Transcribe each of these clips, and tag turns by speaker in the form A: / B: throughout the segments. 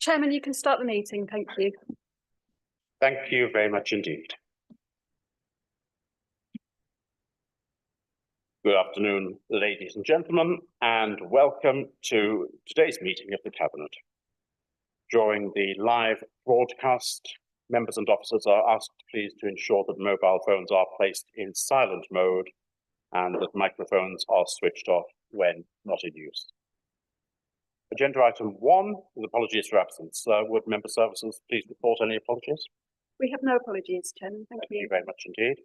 A: Chairman, you can start the meeting. Thank you.
B: Thank you very much indeed. Good afternoon, ladies and gentlemen, and welcome to today's meeting of the Cabinet. During the live broadcast, members and officers are asked please to ensure that mobile phones are placed in silent mode and that microphones are switched off when not in use. Agenda item 1, with apologies for absence. Would member services please report any apologies?
A: We have no apologies, Chairman. Thank you.
B: Thank you very much indeed.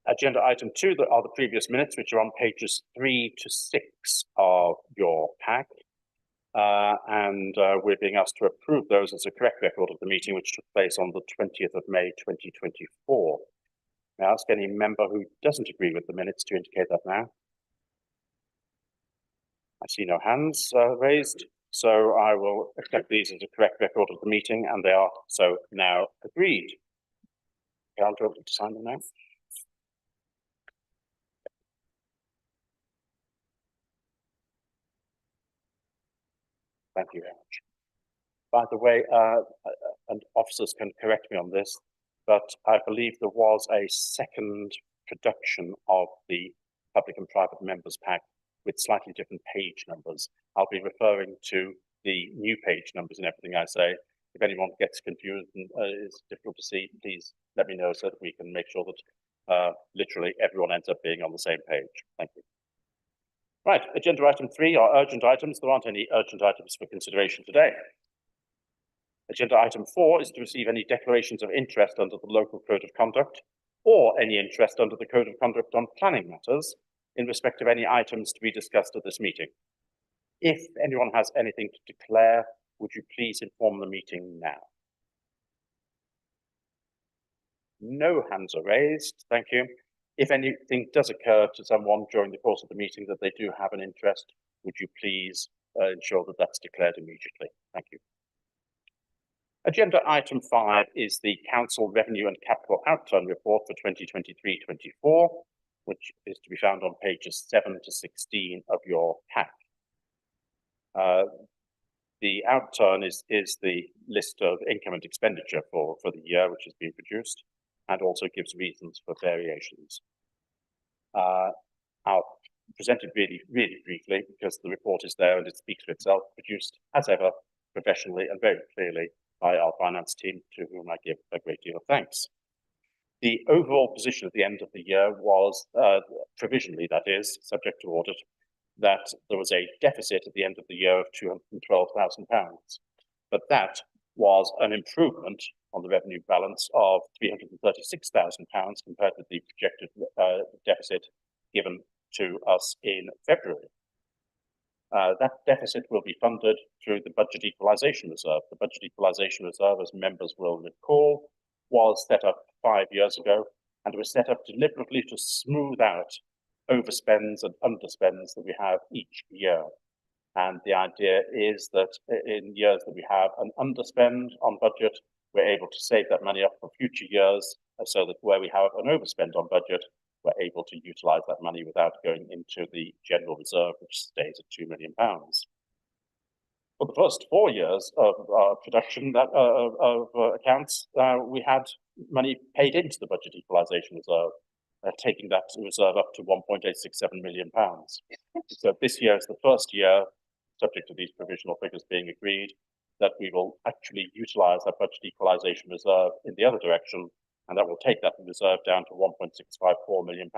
B: Agenda item 2 that are the previous minutes, which are on pages 3 to 6 of your pack. We're being asked to approve those as a correct record of the meeting, which took place on the 20th of May 2024. May I ask any member who doesn't agree with the minutes to indicate that now? I see no hands raised, so I will accept these as a correct record of the meeting, and they are so now agreed. Okay, I'll go to sign them now. Thank you very much. By the way, and officers can correct me on this, but I believe there was a second production of the public and private members pack with slightly different page numbers. I'll be referring to the new page numbers in everything I say. If anyone gets confused and is difficult to see, please let me know so that we can make sure that literally everyone ends up being on the same page. Thank you. Right, agenda item 3 are urgent items. There aren't any urgent items for consideration today. Agenda item 4 is to receive any declarations of interest under the local code of conduct or any interest under the code of conduct on planning matters in respect of any items to be discussed at this meeting. If anyone has anything to declare, would you please inform the meeting now? No hands are raised. Thank you. If anything does occur to someone during the course of the meeting that they do have an interest, would you please ensure that that's declared immediately? Thank you. Agenda item 5 is the Council Revenue and Capital Outturn Report for 2023-24, which is to be found on pages 7 to 16 of your pack. The outturn is the list of income and expenditure for the year, which has been produced, and also gives reasons for variations. I'll present it really briefly because the report is there and it speaks for itself, produced as ever professionally and very clearly by our finance team, to whom I give a great deal of thanks. The overall position at the end of the year was, provisionally that is, subject to audit, that there was a deficit at the end of the year of £212,000. But that was an improvement on the revenue balance of £336,000 compared with the projected deficit given to us in February. That deficit will be funded through the Budget Equalisation Reserve. The Budget Equalisation Reserve, as members will recall, was set up 5 years ago, and it was set up deliberately to smooth out overspends and underspends that we have each year. And the idea is that in years that we have an underspend on budget, we're able to save that money up for future years, so that where we have an overspend on budget, we're able to utilise that money without going into the general reserve, which stays at £2 million. For the first 4 years of production of accounts, we had money paid into the Budget Equalisation Reserve, taking that reserve up to £1.867 million. So this year is the first year, subject to these provisional figures being agreed, that we will actually utilise that Budget Equalisation Reserve in the other direction, and that will take that reserve down to £1.654 million,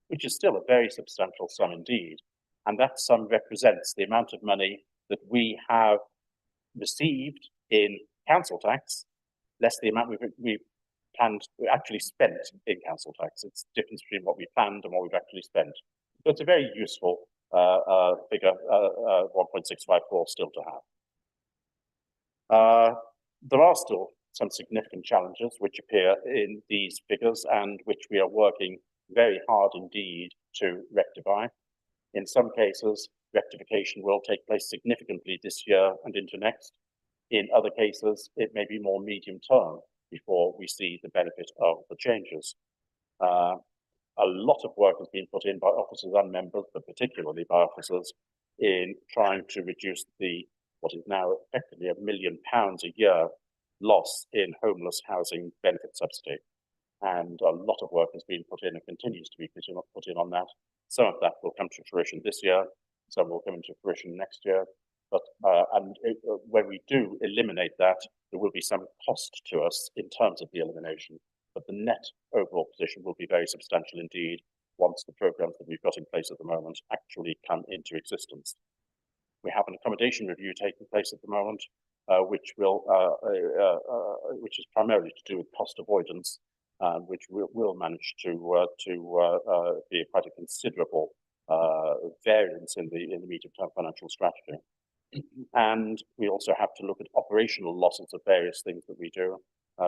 B: which is still a very substantial sum indeed. And that sum represents the amount of money that we have received in council tax, less the amount we've actually spent in council tax. It's the difference between what we planned and what we've actually spent. So it's a very useful figure, 1.654 still to have. There are still some significant challenges which appear in these figures and which we are working very hard indeed to rectify. In some cases, rectification will take place significantly this year and into next. In other cases, it may be more medium term before we see the benefit of the changes. A lot of work has been put in by officers and members, but particularly by officers, in trying to reduce the what is now effectively £1 million a year loss in homeless housing benefit subsidy. And a lot of work has been put in and continues to be put in on that. Some of that will come to fruition this year, some will come into fruition next year. But when we do eliminate that, there will be some cost to us in terms of the elimination. But the net overall position will be very substantial indeed once the programs that we've got in place at the moment actually come into existence. We have an accommodation review taking place at the moment, which is primarily to do with cost avoidance, which will manage to be quite a considerable variance in the medium-term financial strategy. And we also have to look at operational losses of various things that we do,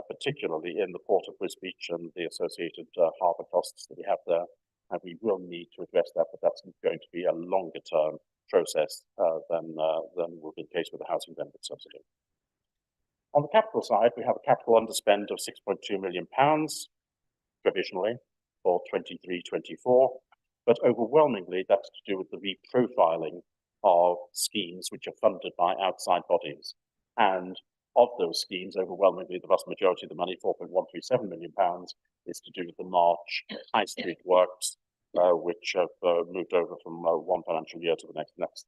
B: particularly in the port of Wisbech and the associated harbour costs that we have there. And we will need to address that, but that's going to be a longer-term process than will be the case with the housing benefit subsidy. On the capital side, we have a capital underspend of £6.2 million provisionally for 23-24, but overwhelmingly that's to do with the reprofiling of schemes which are funded by outside bodies. And of those schemes, overwhelmingly the vast majority of the money, £4.137 million, is to do with the March High Street works, which have moved over from one financial year to the next,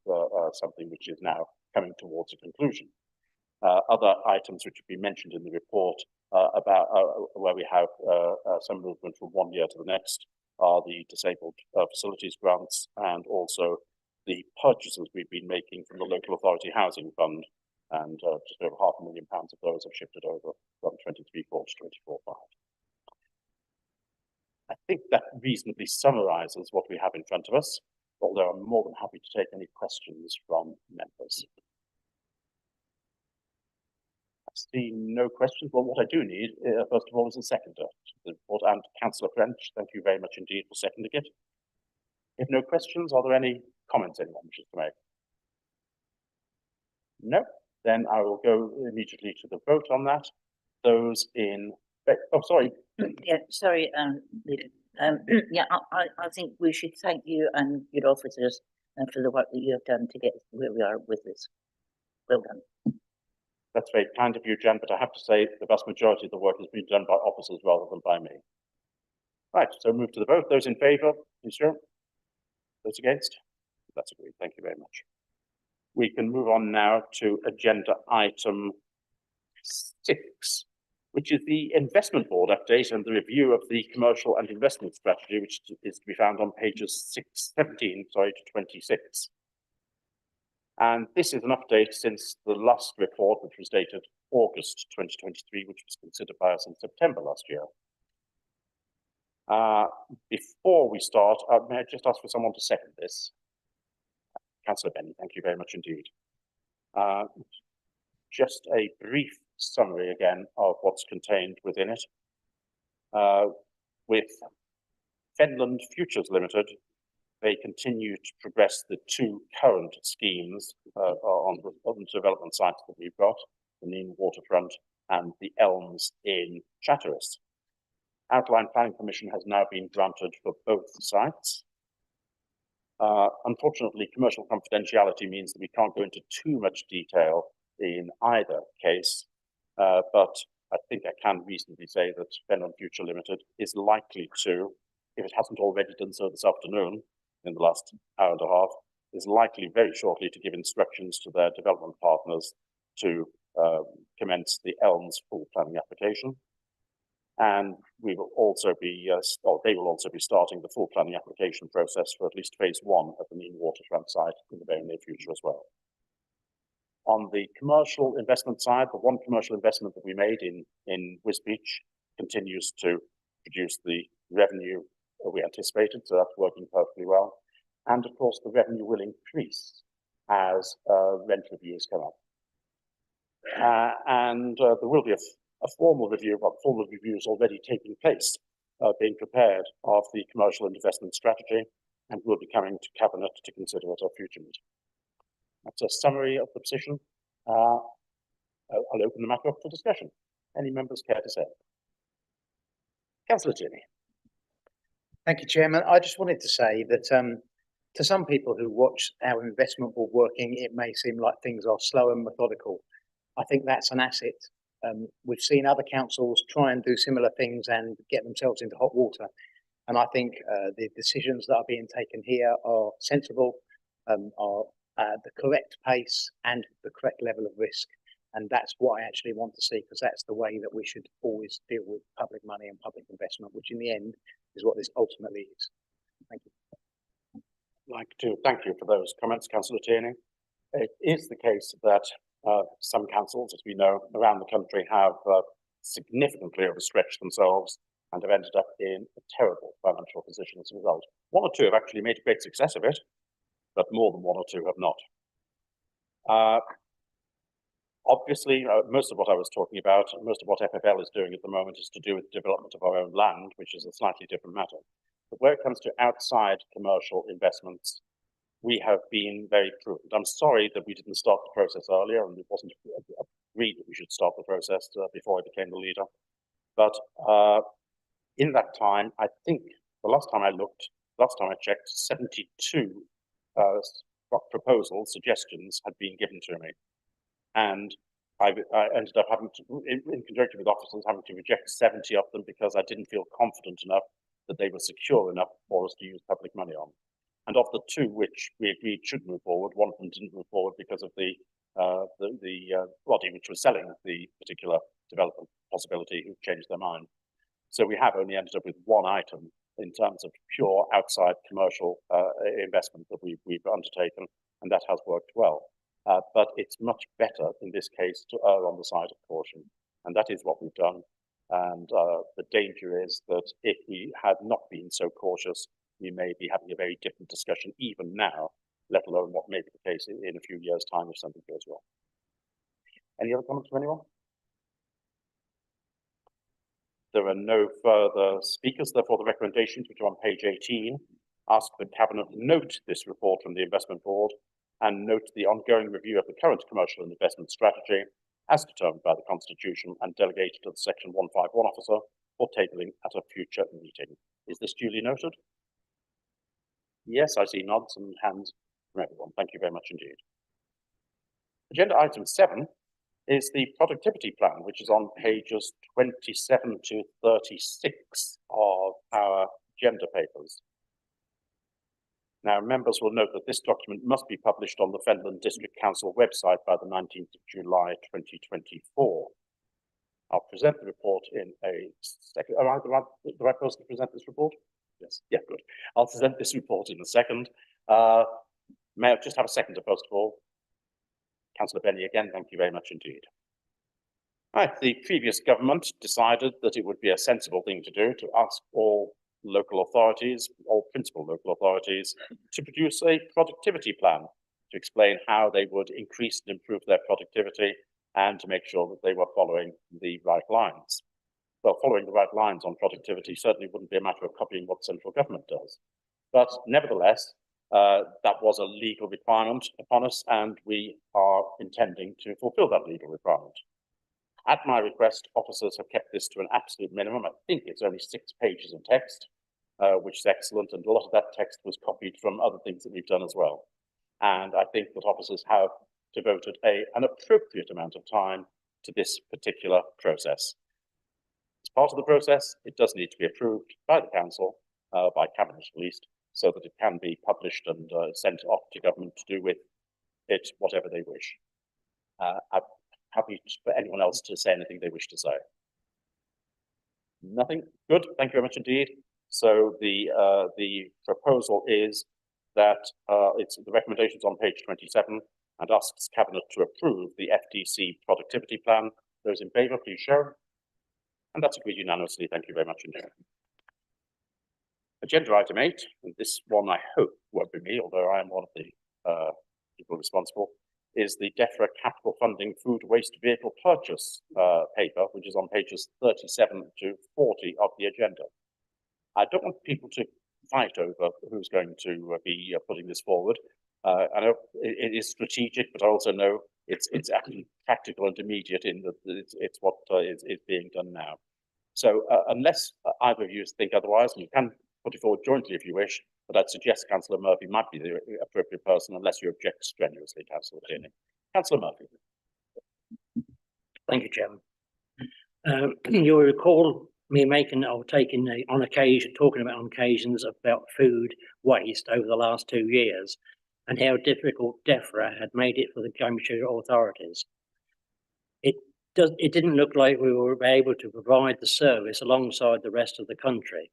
B: something which is now coming towards a conclusion. Other items which have been mentioned in the report about where we have some movement from one year to the next are the disabled facilities grants and also the purchases we've been making from the local authority housing fund, and just over £500,000 of those have shifted over from 23-4 to 24-5. I think that reasonably summarises what we have in front of us, although I'm more than happy to take any questions from members. I see no questions. Well, what I do need, first of all, is a seconder to the report, and Councillor French, thank you very much indeed for seconding it. If no questions, are there any comments anyone wishes to make? No? Then I will go immediately to the vote on that. Those in... Oh, sorry.
C: Yeah, sorry, Leader. Yeah, I think we should thank you and your officers for the work that you have done to get where we are with this. Well done.
B: That's very kind of you, Jan, but I have to say the vast majority of the work has been done by officers rather than by me. Right, so move to the vote. Those in favour, please show. Those against? That's agreed. Thank you very much. We can move on now to agenda item 6, which is the investment board update and the review of the commercial and investment strategy, which is to be found on pages 17 to 26. And this is an update since the last report, which was dated August 2023, which was considered by us in September last year. Before we start, may I just ask for someone to second this? Councillor Benny, thank you very much indeed. Just a brief summary again of what's contained within it. With Fenland Futures Limited, they continue to progress the 2 current schemes on the development sites that we've got, the Neen Waterfront and the Elms in Chatteris. Outline planning permission has now been granted for both sites. Unfortunately, commercial confidentiality means that we can't go into too much detail in either case, but I think I can reasonably say that Fenland Future Limited is likely to, if it hasn't already done so this afternoon, in the last hour and a half, is likely very shortly to give instructions to their development partners to commence the Elms full planning application. And we will also be, or they will also be starting the full planning application process for at least phase 1 of the Neen Waterfront site in the very near future as well. On the commercial investment side, the one commercial investment that we made in Wisbech continues to produce the revenue that we anticipated, so that's working perfectly well. And of course, the revenue will increase as rent reviews come up. There will be a formal review, but formal review is already taking place, being prepared of the commercial and investment strategy, and will be coming to Cabinet to consider at our future meeting. That's a summary of the position. I'll open the matter up for discussion. Any members care to say? Councillor Tierney.
D: Thank you, Chairman. I just wanted to say that to some people who watch our investment board working, it may seem like things are slow and methodical. I think that's an asset. We've seen other councils try and do similar things and get themselves into hot water. And I think the decisions that are being taken here are sensible, are the correct pace and the correct level of risk. And that's what I actually want to see, because that's the way that we should always deal with public money and public investment, which in the end is what this ultimately is. Thank you.
B: I'd like to thank you for those comments, Councillor Tierney. It is the case that some councils, as we know, around the country have significantly overstretched themselves and have ended up in a terrible financial position as a result. One or two have actually made a great success of it, but more than one or two have not. Obviously, most of what I was talking about, most of what FFL is doing at the moment is to do with the development of our own land, which is a slightly different matter. But where it comes to outside commercial investments, we have been very prudent. I'm sorry that we didn't start the process earlier, and it wasn't agreed that we should start the process before I became the leader. But in that time, I think the last time I checked, 72 proposals, suggestions had been given to me. And I ended up having to, in conjunction with officers, having to reject 70 of them because I didn't feel confident enough that they were secure enough for us to use public money on. And of the two which we agreed should move forward, one of them didn't move forward because of the body which was selling the particular development possibility who changed their mind. So we have only ended up with one item in terms of pure outside commercial investment that we've undertaken, and that has worked well. But it's much better in this case to err on the side of caution, and that is what we've done. And the danger is that if we had not been so cautious, we may be having a very different discussion even now, let alone what may be the case in a few years' time if something goes wrong. Any other comments from anyone? There are no further speakers, therefore the recommendations, which are on page 18, ask the Cabinet note this report from the Investment Board and note the ongoing review of the current commercial and investment strategy as determined by the Constitution and delegated to the Section 151 officer for tabling at a future meeting. Is this duly noted? Yes, I see nods and hands from everyone. Thank you very much indeed. Agenda item 7 is the productivity plan, which is on pages 27 to 36 of our agenda papers. Now, members will note that this document must be published on the Fenland District Council website by the 19th of July 2024. I'll present the report in a second. Am I the right person to present this report? Yes. Yeah, good. I'll present this report in a second. May I just have a second, first of all? Councillor Benny again, thank you very much indeed. Right, the previous government decided that it would be a sensible thing to do to ask all local authorities, all principal local authorities, to produce a productivity plan to explain how they would increase and improve their productivity and to make sure that they were following the right lines. Well, following the right lines on productivity certainly wouldn't be a matter of copying what central government does. But nevertheless, that was a legal requirement upon us, and we are intending to fulfill that legal requirement. At my request, officers have kept this to an absolute minimum. I think it's only 6 pages of text, which is excellent, and a lot of that text was copied from other things that we've done as well. And I think that officers have devoted an appropriate amount of time to this particular process. As part of the process, it does need to be approved by the council, by cabinet at least, so that it can be published and sent off to government to do with it whatever they wish. I'm happy for anyone else to say anything they wish to say. Nothing? Good, thank you very much indeed. So the proposal is that the recommendations on page 27 and asks Cabinet to approve the FDC productivity plan. Those in favour, please show. And that's agreed unanimously. Thank you very much indeed. Agenda item 8, and this one I hope won't be me, although I am one of the people responsible, is the DEFRA Capital Funding Food Waste Vehicle Purchase paper, which is on pages 37 to 40 of the agenda. I don't want people to fight over who's going to be putting this forward. I know it is strategic, but I also know it's actually practical and immediate in that it's what is being done now. So unless either of you think otherwise, and you can put it forward jointly if you wish, But I'd suggest Councillor Murphy might be the appropriate person unless you object strenuously, Councillor Tierney. Councillor Murphy.
E: Thank you, Chairman. You'll recall me talking about on occasions about food waste over the last 2 years and how difficult DEFRA had made it for the Cambridgeshire authorities. It didn't look like we were able to provide the service alongside the rest of the country.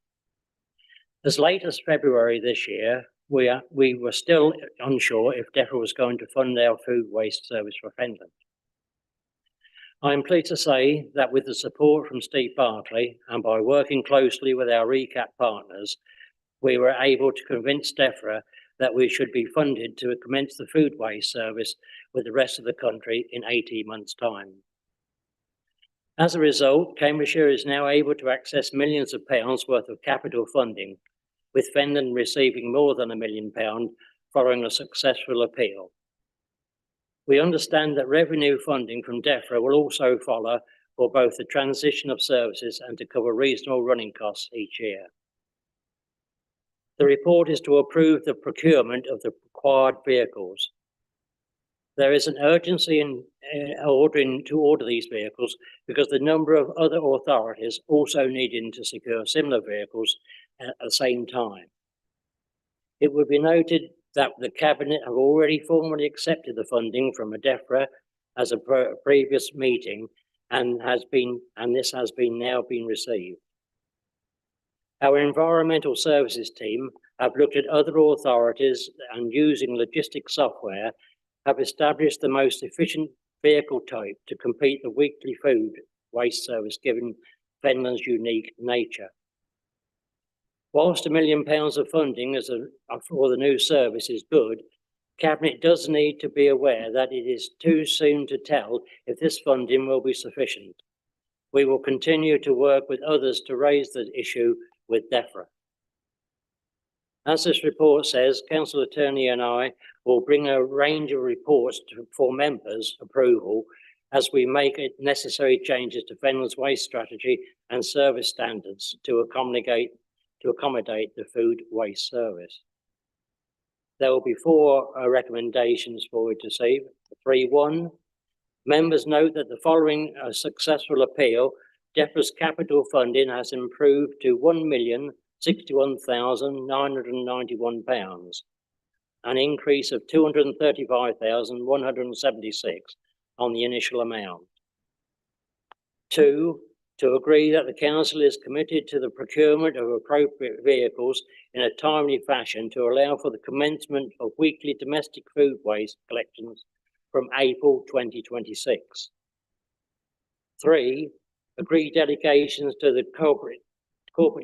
E: As late as February this year, we were still unsure if DEFRA was going to fund our food waste service for Fenland. I am pleased to say that with the support from Steve Barclay and by working closely with our RECAP partners, we were able to convince DEFRA that we should be funded to commence the food waste service with the rest of the country in 18 months' time. As a result, Cambridgeshire is now able to access millions of pounds worth of capital funding, with Fenland receiving more than £1 million following a successful appeal. We understand that revenue funding from DEFRA will also follow for both the transition of services and to cover reasonable running costs each year. The report is to approve the procurement of the required vehicles. There is an urgency in order these vehicles because the number of other authorities also needing to secure similar vehicles at the same time. It would be noted that the Cabinet have already formally accepted the funding from DEFRA as a previous meeting and this has now been received. Our environmental services team have looked at other authorities and using logistics software have established the most efficient vehicle type to complete the weekly food waste service given Fenland's unique nature. Whilst £1 million of funding for the new service is good, Cabinet does need to be aware that it is too soon to tell if this funding will be sufficient. We will continue to work with others to raise the issue with DEFRA. As this report says, Councillor Tierney and I will bring a range of reports for members' approval as we make necessary changes to Fenland's waste strategy and service standards to accommodate the food waste service. There will be 4 recommendations for you to see. 3.1. Members note that following a successful appeal, DEFRA's capital funding has improved to £1,061,991, an increase of £235,176 on the initial amount. 2. To agree that the Council is committed to the procurement of appropriate vehicles in a timely fashion to allow for the commencement of weekly domestic food waste collections from April 2026. 3. Agree delegations to the corporate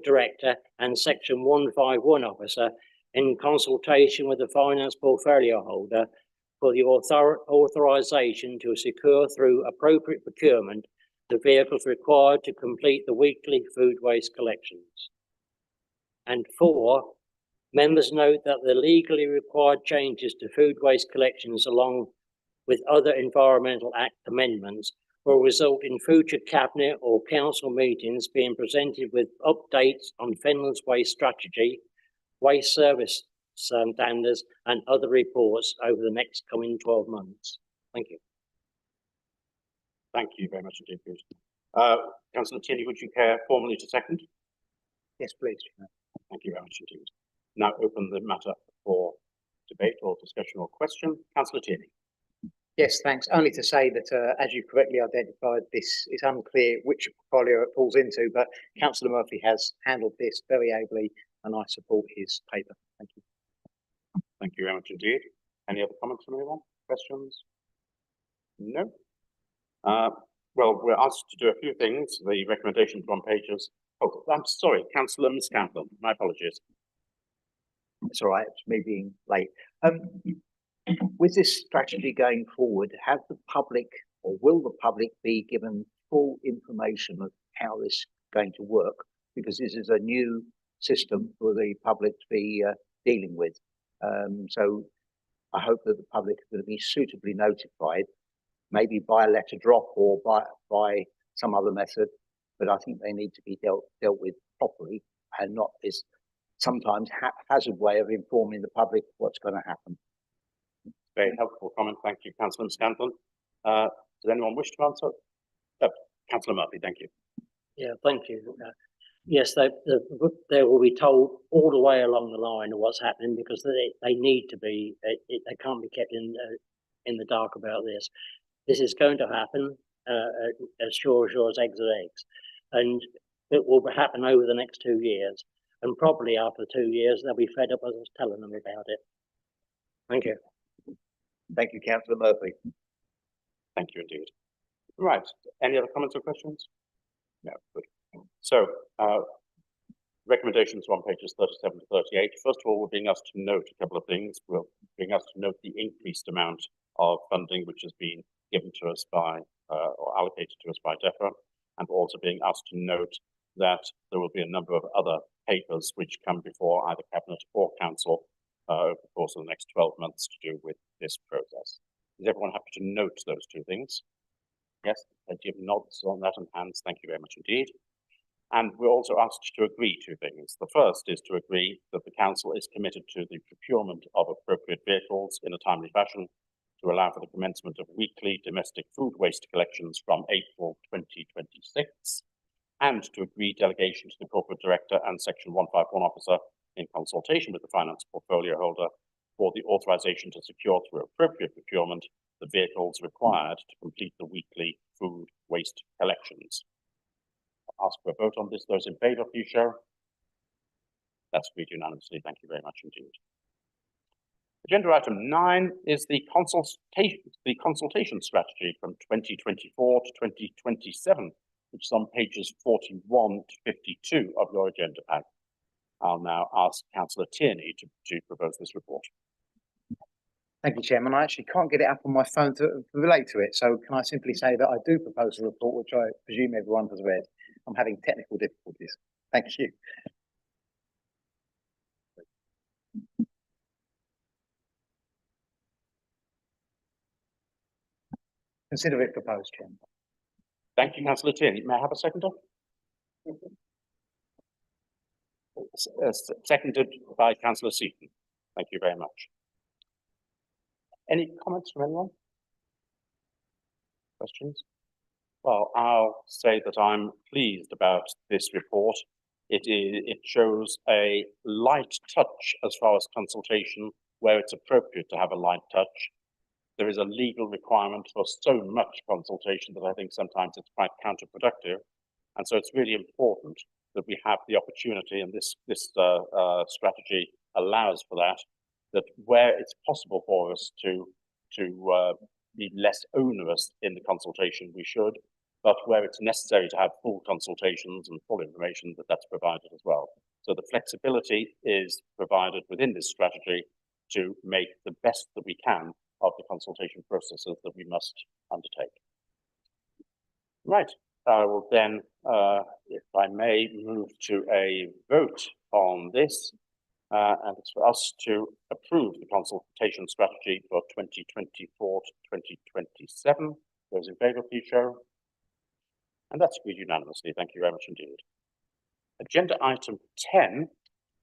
E: director and Section 151 officer in consultation with the finance portfolio holder for the authorisation to secure through appropriate procurement the vehicles required to complete the weekly food waste collections. And 4, members note that the legally required changes to food waste collections along with other Environmental Act amendments will result in future Cabinet or Council meetings being presented with updates on Fenland's waste strategy, waste service standards and other reports over the next coming 12 months. Thank you.
B: Thank you very much indeed, Bruce. Councillor Tierney, would you care formally to second?
D: Yes, please.
B: Thank you very much indeed. Now open the matter for debate or discussion or question. Councillor Tierney.
D: Yes, thanks. Only to say that, as you correctly identified, this is unclear which portfolio it falls into, but Councillor Murphy has handled this very ably and I support his paper. Thank you.
B: Thank you very much indeed. Any other comments from anyone? Questions? No? Well, we're asked to do a few things. The recommendations on pages. Oh, I'm sorry, Councillor Miss Campbell. My apologies.
F: It's all right, it's me being late. With this strategy going forward, have the public or will the public be given full information of how this is going to work? Because this is a new system for the public to be dealing with. So I hope that the public are going to be suitably notified, maybe by a letter drop or by some other method, but I think they need to be dealt with properly and not this sometimes haphazard way of informing the public what's going to happen.
B: Very helpful comment. Thank you, Councillor Scanlon. Does anyone wish to answer? Councillor Murphy, thank you.
E: Yeah, thank you. Yes, they will be told all the way along the line of what's happening because they need to be. They can't be kept in the dark about this. This is going to happen as sure as eggs are eggs, and it will happen over the next 2 years. And probably after 2 years, they'll be fed up with us telling them about it. Thank you.
F: Thank you, Councillor Murphy.
B: Thank you indeed. Right. Any other comments or questions? No. Good. So, recommendations on pages 37 to 38. First of all, we're being asked to note a couple of things. We're being asked to note the increased amount of funding which has been given to us by or allocated to us by DEFRA, and also being asked to note that there will be a number of other papers which come before either Cabinet or Council over the course of the next 12 months to do with this process. Is everyone happy to note those two things? Yes, plenty of nods on that and hands. Thank you very much indeed. And we're also asked to agree two things. The first is to agree that the Council is committed to the procurement of appropriate vehicles in a timely fashion to allow for the commencement of weekly domestic food waste collections from April 2026, and to agree delegation to the Corporate Director and Section 151 Officer in consultation with the Finance Portfolio Holder for the authorisation to secure through appropriate procurement the vehicles required to complete the weekly food waste collections. I'll ask for a vote on this. Those in favour, please show. That's agreed unanimously. Thank you very much indeed. Agenda item 9 is the consultation strategy from 2024 to 2027, which is on pages 41 to 52 of your agenda pack. I'll now ask Councillor Tierney to propose this report.
D: Thank you, Chairman. I actually can't get it up on my phone to relate to it. So can I simply say that I do propose a report, which I presume everyone has read. I'm having technical difficulties. Thank you. Consider it proposed, Chairman.
B: Thank you, Councillor Tierney. May I have a seconder? Seconded by Councillor Seaton. Thank you very much. Any comments from anyone? Questions? Well, I'll say that I'm pleased about this report. It shows a light touch as far as consultation, where it's appropriate to have a light touch. There is a legal requirement for so much consultation that I think sometimes it's quite counterproductive. And so it's really important that we have the opportunity, and this strategy allows for that, that where it's possible for us to be less onerous in the consultation, we should, but where it's necessary to have full consultations and full information, that's provided as well. So the flexibility is provided within this strategy to make the best that we can of the consultation processes that we must undertake. Right, I will then, if I may, move to a vote on this. And it's for us to approve the consultation strategy for 2024 to 2027. Those in favour, please show. And that's agreed unanimously. Thank you very much indeed. Agenda item 10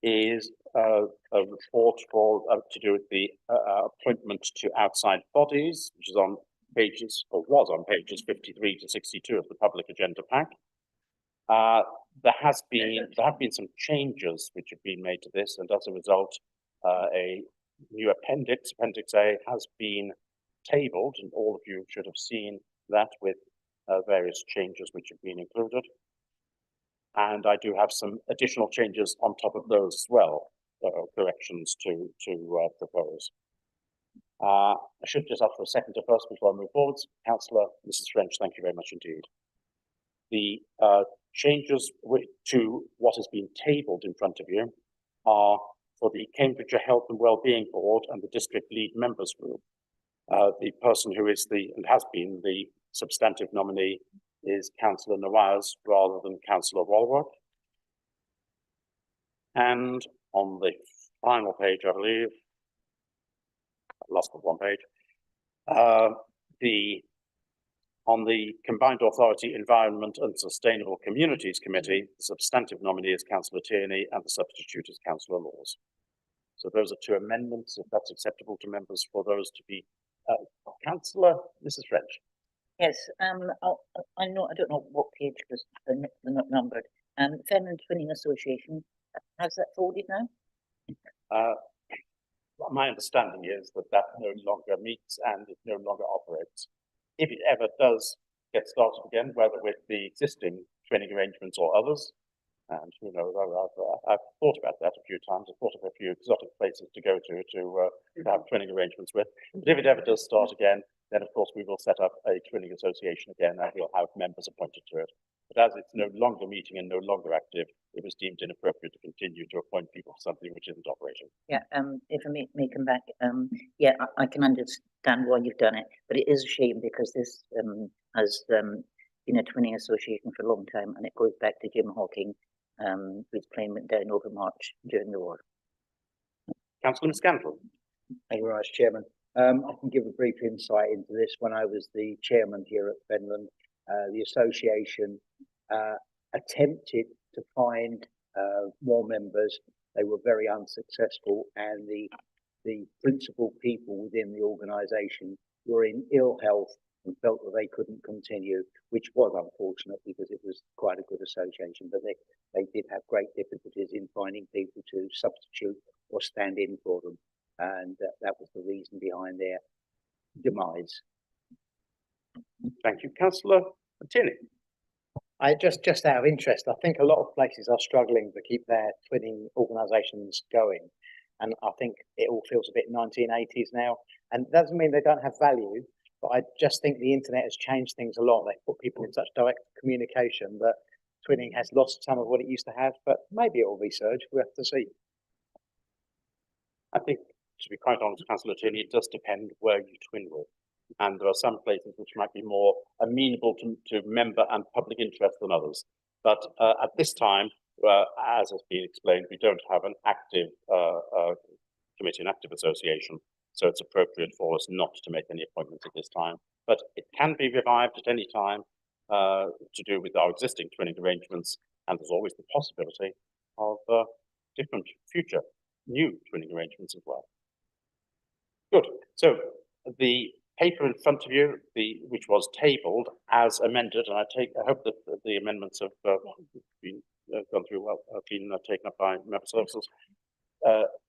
B: is a report for to do with the appointment to outside bodies, which is on pages, or was on pages 53 to 62 of the public agenda pack. There have been some changes which have been made to this, and as a result, a new appendix A, has been tabled, and all of you should have seen that with various changes which have been included. And I do have some additional changes on top of those as well, corrections to propose. I should just ask for a second first before I move forwards. Councillor, Mrs. French, thank you very much indeed. The changes to what has been tabled in front of you are for the Cambridgeshire Health and Wellbeing Board and the District Lead Members Group. The person who is and has been the substantive nominee is Councillor Nawaz rather than Councillor Walworth. And on the final page, I believe, last of one page, the On the Combined Authority Environment and Sustainable Communities Committee, the substantive nominee is Councillor Tierney and the substitute is Councillor Laws. So those are two amendments, if that's acceptable to members, for those to be, Councillor Mrs. French.
C: Yes, I know, I don't know what page because they're not numbered. Fenland Twinning Association, has that folded now?
B: My understanding is that that no longer meets and it no longer operates. If it ever does get started again, whether with the existing training arrangements or others, and who knows, I've thought about that a few times. I've thought of a few exotic places to go to have training arrangements with. But if it ever does start again, then of course we will set up a training association again and we'll have members appointed to it. But as it's no longer meeting and no longer active, it was deemed inappropriate to continue to appoint people for something which isn't operating.
C: Yeah, if I may come back, yeah, I can understand why you've done it, but it is a shame because this has been a twinning association for a long time, and it goes back to Jim Hawking, whose plane went down over March during the war.
B: Councillor Scandal.
F: Thank you very much, Chairman. I can give a brief insight into this. When I was the chairman here at Fenland, the association attempted to find more members. They were very unsuccessful, and the principal people within the organisation were in ill health and felt that they couldn't continue, which was unfortunate because it was quite a good association, but they did have great difficulties in finding people to substitute or stand in for them, and that was the reason behind their demise.
B: Thank you. Councillor Tierney.
D: I just out of interest, I think a lot of places are struggling to keep their twinning organisations going. And I think it all feels a bit 1980s now. And it doesn't mean they don't have value, but I just think the internet has changed things a lot. They've put people in such direct communication that twinning has lost some of what it used to have, but maybe it will resurge. We have to see.
B: I think, to be quite honest, Councillor Tierney, it does depend where you twin with. And there are some places which might be more amenable to member and public interest than others. But at this time, as has been explained, we don't have an active committee, an active association. So it's appropriate for us not to make any appointments at this time. But it can be revived at any time to do with our existing twinning arrangements. And there's always the possibility of different future new twinning arrangements as well. Good. So the paper in front of you, which was tabled as amended, and I hope that the amendments have been gone through well, been taken up by member services,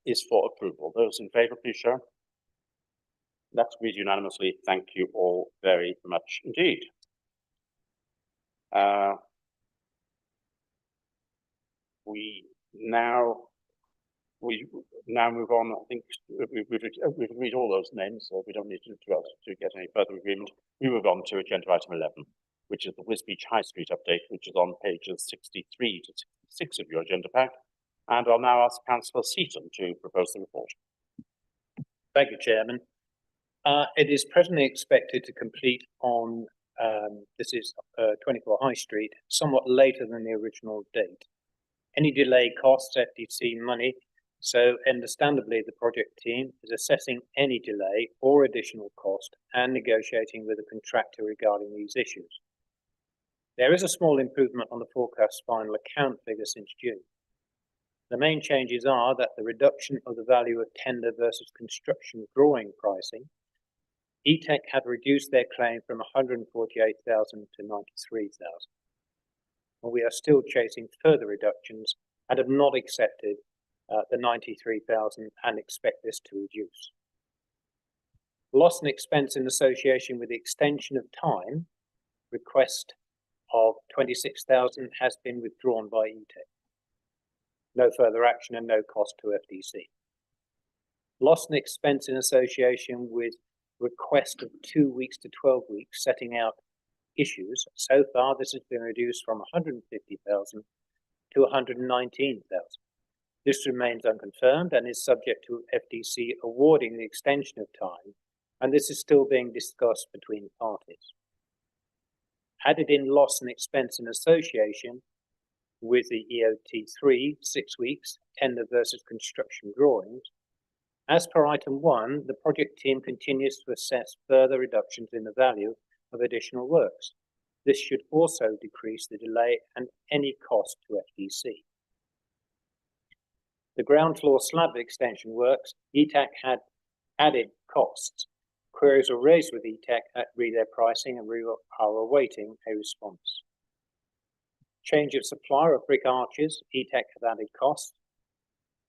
B: is for approval. Those in favour, please show. That's agreed unanimously. Thank you all very much indeed. We now move on. I think we've agreed all those names, so we don't need to get any further agreement. We move on to agenda item 11, which is the Wisbech High Street update, which is on pages 63 to 66 of your agenda pack. And I'll now ask Councillor Seaton to propose the report.
G: Thank you, Chairman. It is presently expected to complete on, this is 24 High Street, somewhat later than the original date. Any delay costs FDC money, so understandably the project team is assessing any delay or additional cost and negotiating with the contractor regarding these issues. There is a small improvement on the forecast final account figure since June. The main changes are that the reduction of the value of tender versus construction drawing pricing. ETEC had reduced their claim from 148,000 to 93,000. And we are still chasing further reductions and have not accepted the 93,000 and expect this to reduce. Loss and expense in association with the extension of time request of 26,000 has been withdrawn by ETEC. No further action and no cost to FDC. Loss and expense in association with request of 2 weeks to 12 weeks setting out issues. So far, this has been reduced from 150,000 to 119,000. This remains unconfirmed and is subject to FDC awarding the extension of time, and this is still being discussed between parties. Added in loss and expense in association with the EOT3, 6 weeks, tender versus construction drawings. As per item 1, the project team continues to assess further reductions in the value of additional works. This should also decrease the delay and any cost to FDC. The ground floor slab extension works, ETAC had added costs. Queries were raised with ETAC at read their pricing and we are awaiting a response. Change of supplier of brick arches, ETAC has added costs.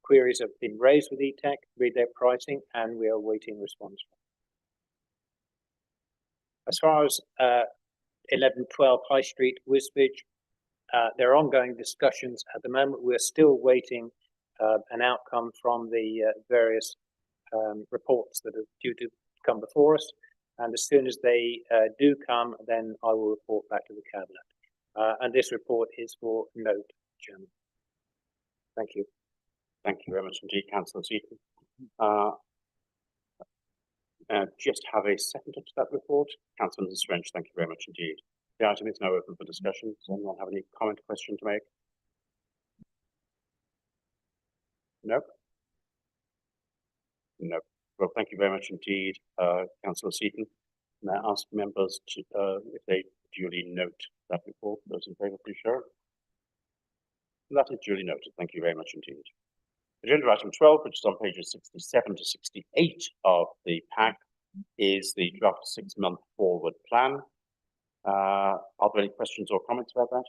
G: Queries have been raised with ETAC, read their pricing, and we are awaiting response. As far as 1112 High Street, Wisbech, there are ongoing discussions at the moment. We're still waiting an outcome from the various reports that are due to come before us. And as soon as they do come, then I will report back to the Cabinet. And this report is for note, Chairman. Thank you.
B: Thank you very much indeed, Councillor Seaton. Just have a second to that report. Councillor French, thank you very much indeed. The item is now open for discussion. Does anyone have any comment, question to make? No? No. Well, thank you very much indeed, Councillor Seaton. May I ask members to, if they duly note that report? Those in favour, please show. That is duly noted. Thank you very much indeed. Agenda item 12, which is on pages 67 to 68 of the pack, is the draft 6-month forward plan. Are there any questions or comments about that?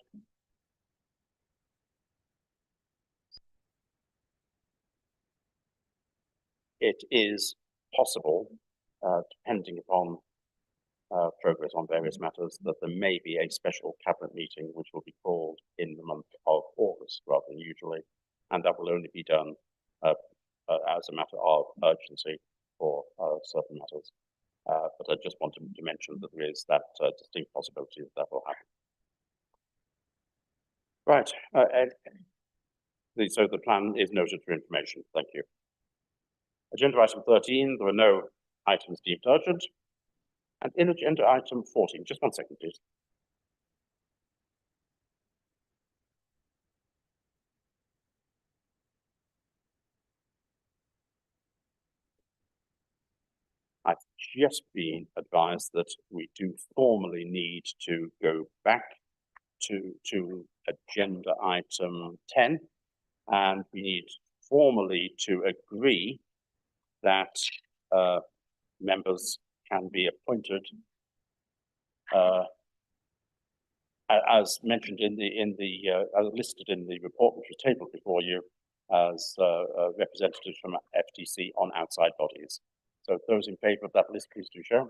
B: It is possible, depending upon progress on various matters, that there may be a special cabinet meeting which will be called in the month of August rather than usually, and that will only be done as a matter of urgency for certain matters. But I just wanted to mention that there is that distinct possibility that will happen. Right. So the plan is noted for information. Thank you. Agenda item 13, there are no items deemed urgent. And in agenda item 14, just 1 second, please. I've just been advised that we do formally need to go back to agenda item 10, and we need formally to agree that members can be appointed as mentioned listed in the report which was tabled before you as representatives from FDC on outside bodies. So those in favour of that list, please do show.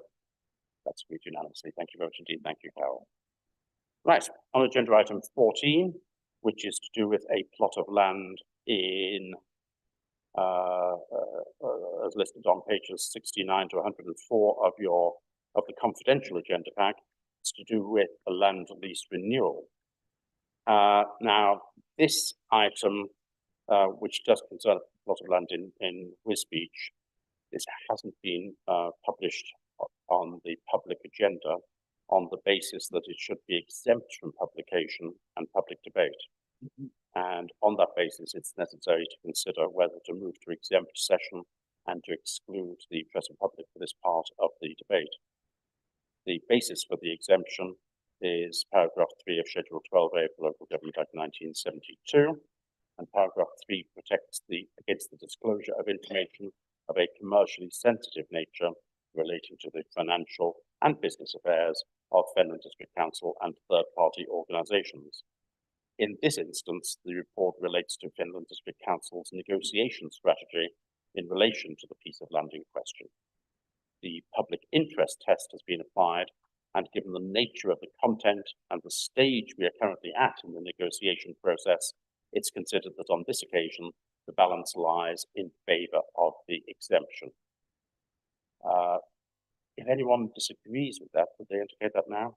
B: That's agreed unanimously. Thank you very much indeed. Thank you, Carol. Right, on agenda item 14, which is to do with a plot of land in as listed on pages 69 to 104 of the confidential agenda pack. It's to do with a land lease renewal. Now, this item, which does concern a plot of land in Wisbech, this hasn't been published on the public agenda on the basis that it should be exempt from publication and public debate. And on that basis, it's necessary to consider whether to move to exempt session and to exclude the press and public for this part of the debate. The basis for the exemption is paragraph 3 of Schedule 12A of the Local Government Act 1972, and paragraph 3 protects against the disclosure of information of a commercially sensitive nature relating to the financial and business affairs of Fenland District Council and third-party organisations. In this instance, the report relates to Fenland District Council's negotiation strategy in relation to the piece of land in question. The public interest test has been applied, and given the nature of the content and the stage we are currently at in the negotiation process, it's considered that on this occasion, the balance lies in favour of the exemption. If anyone disagrees with that, would they indicate that now?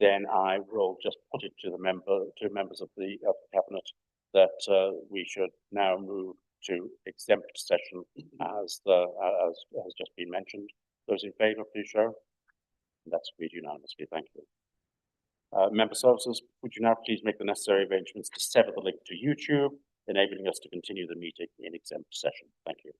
B: Then I will just put it to members of the cabinet that we should now move to exempt session as has just been mentioned. Those in favour, please show. That's agreed unanimously. Thank you. Member services, would you now please make the necessary arrangements to sever the link to YouTube, enabling us to continue the meeting in exempt session? Thank you.